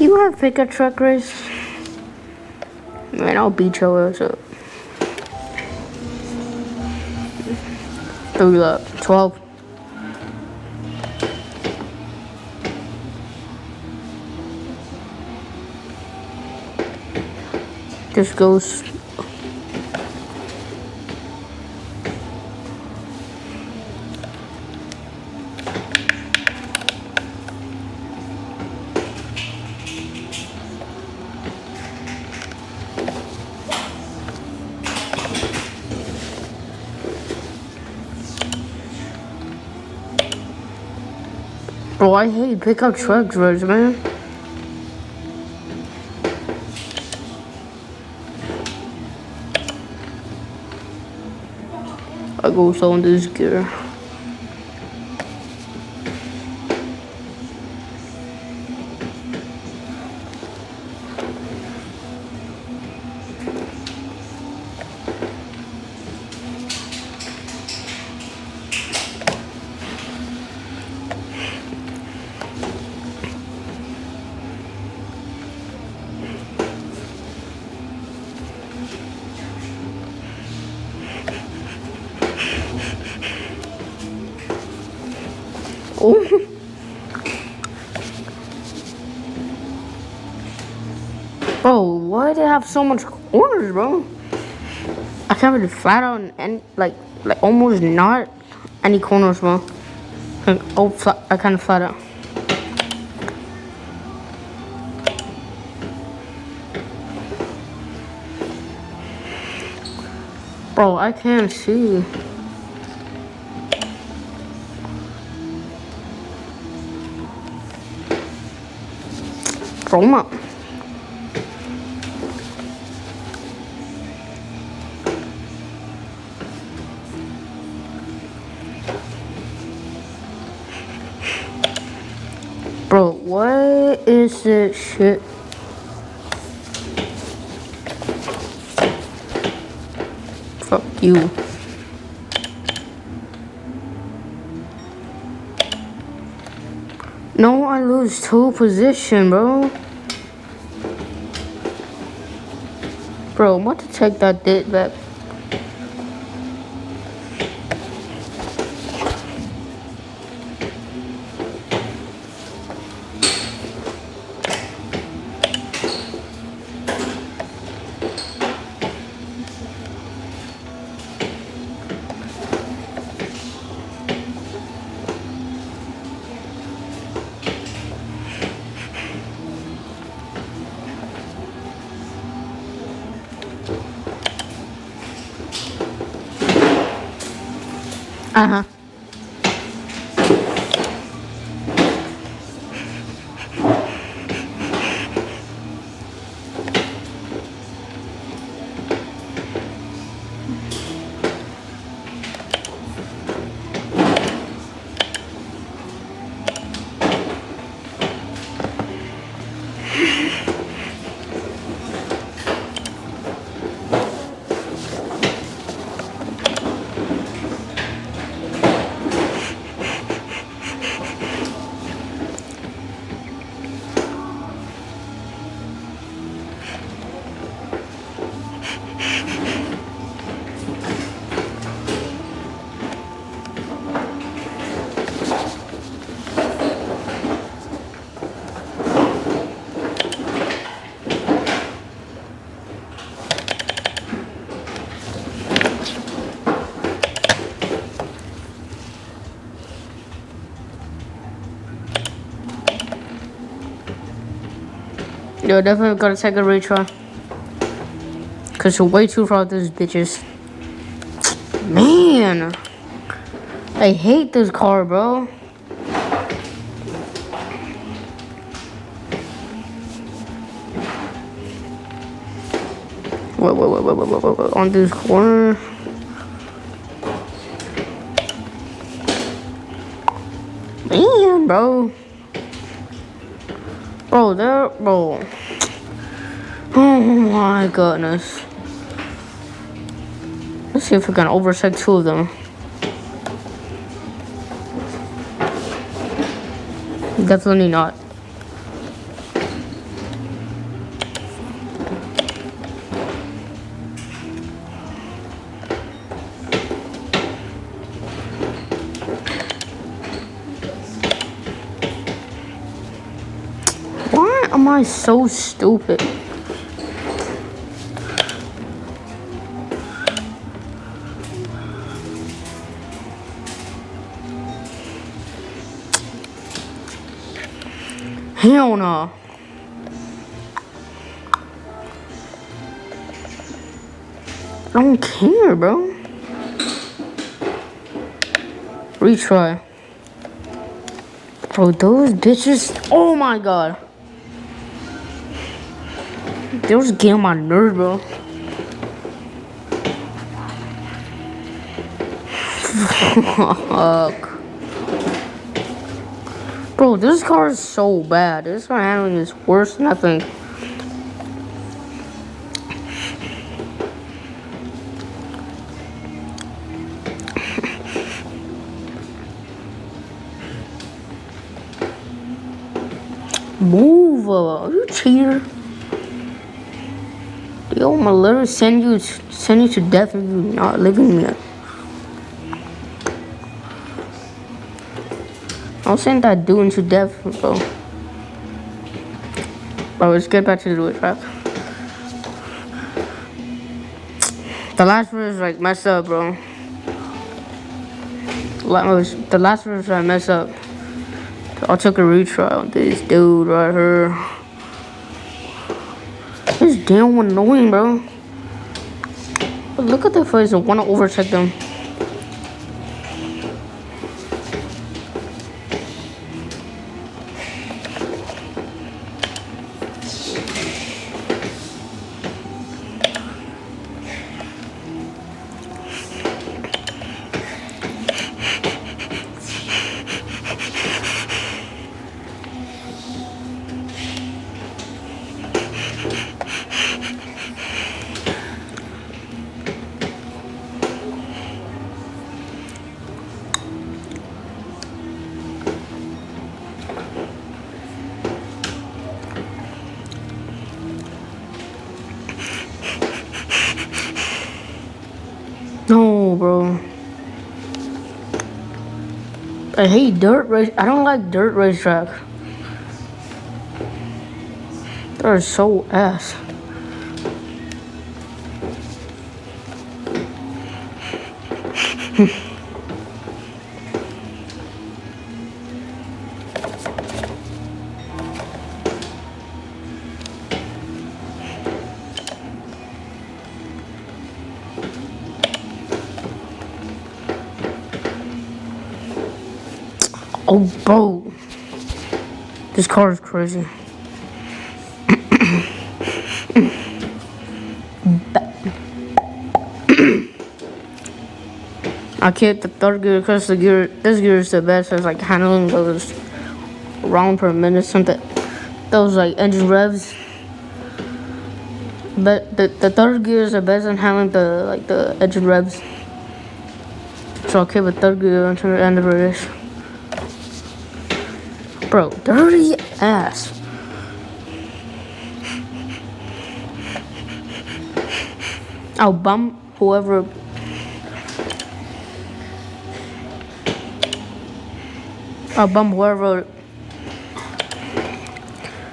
you have pickup truck race? Man, I'll beat your ass up. 3 laps, 12. This goes. Bro, I hate pickup truck drivers, man. I go so in this gear. Oh. Bro, why do they have so much corners, bro? I can't really flat out and like almost not any corners, bro. Like, oh, I kind of flat out. Bro, I can't see. Throw him up. Bro, what is this shit? Fuck you. No, I lose 2 position, bro. Bro, I'm about to take that dip back. Uh-huh. Yo, definitely gotta take a retry. Cause you're way too far with these bitches. Man. I hate this car, bro. Wait. On this corner. Man, bro. Bro. Oh my goodness. Let's see if we can overtake 2 of them. Definitely not. am I so stupid? Hell no. I don't care, bro. Retry. Bro, those bitches. Oh my god. They was getting on my nerves, bro. Fuck. Bro, this car is so bad. This car handling is worse than I think. Move, you cheater. Yo, I'm gonna literally send you to death if you're not leaving me. I'll send that dude into death, bro. Bro, let's get back to the wood trap. The last one is like messed up, bro. The last one is like messed up. I took a retry on this dude right here. It's damn annoying, bro. But look at their face. I want to overtake them. No, bro. I hate dirt race. I don't like dirt racetrack. They're so ass. Oh, bro. This car is crazy. I kept the third gear because this gear is the best. It's like handling those round per minute, something. Those like engine revs. But the third gear is the best in handling the engine revs. So I'll keep a third gear until the end of the race. Bro, dirty ass. I'll bump whoever.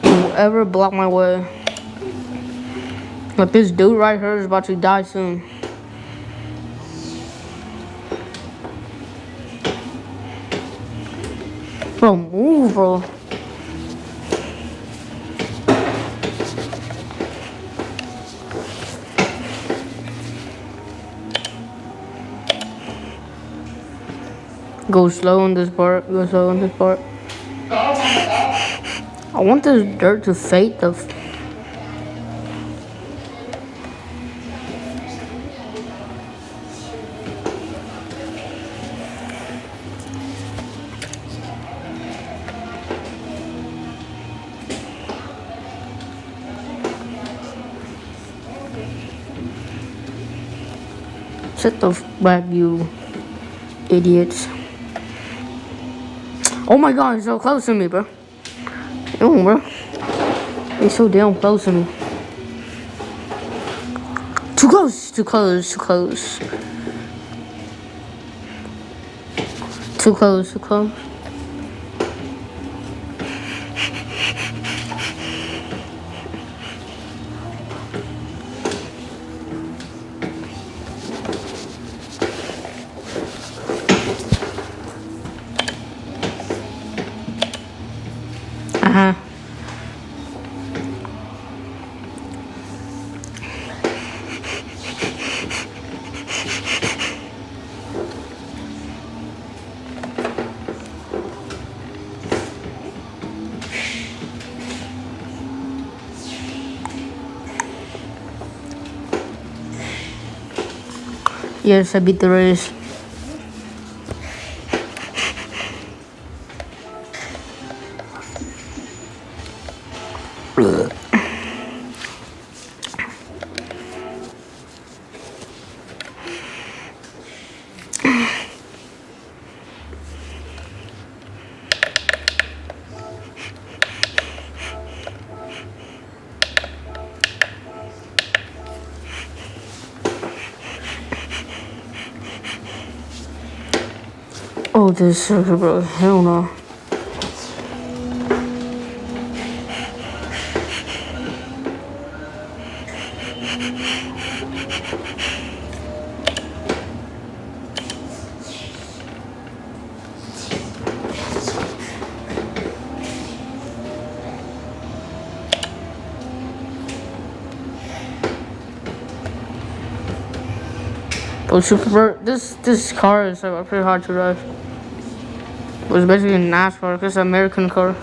Whoever blocked my way. Like this dude right here is about to die soon. Bro, move, bro. Go slow on this part. Go slow on this part. I want this dirt to fade the. Sit the back, you idiots. Oh my god, he's so close to me, bro. Oh, bro. He's so damn close to me. Too close, too close, too close. Too close, too close. Yes, I beat the race. Oh, this sucker, bro. Hell no. Oh, super, bro. This car is pretty hard to drive. It was basically a NASCAR. It's an American car.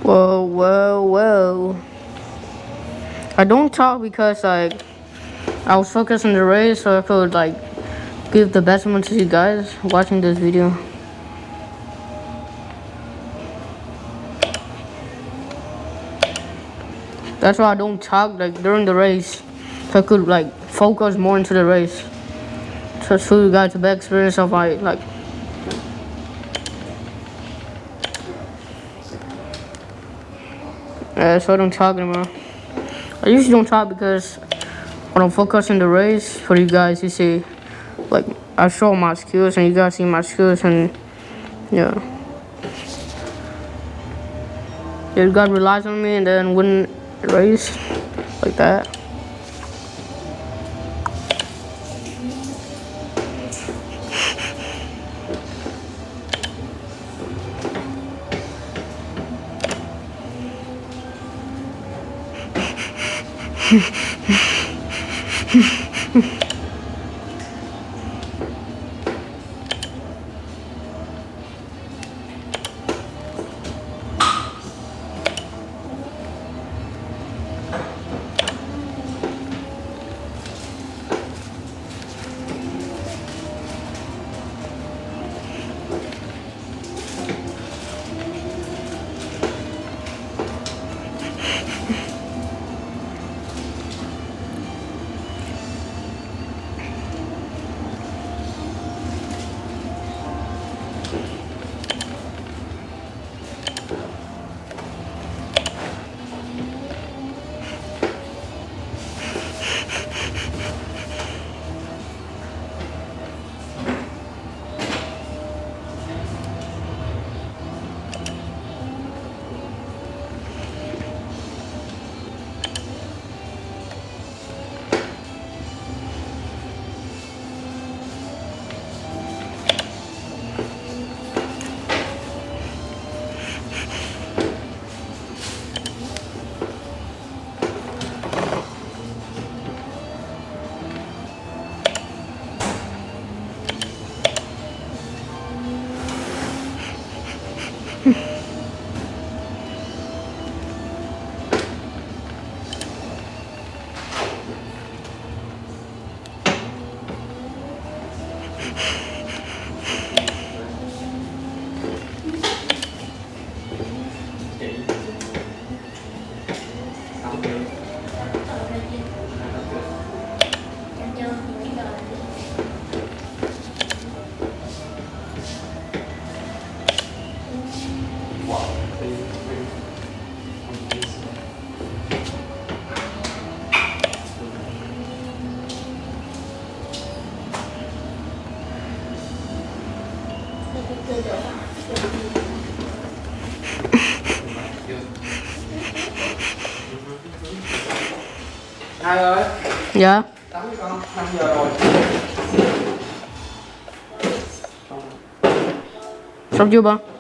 Whoa, whoa, whoa. I don't talk because like I was focused on the race so I could like give the best one to you guys watching this video. That's why I don't talk like during the race. So I could like focus more into the race. So show you guys the best experience of my like. Yeah, so I don't talk anymore. I usually don't talk because when I'm focusing the race for you guys, you see, like I show my skills and you guys see my skills and yeah. Yeah, you guys relies on me and then win the race like that. Hai ơi, Dạ. tắm đi con, 5 giờ rồi. Xong chưa ba?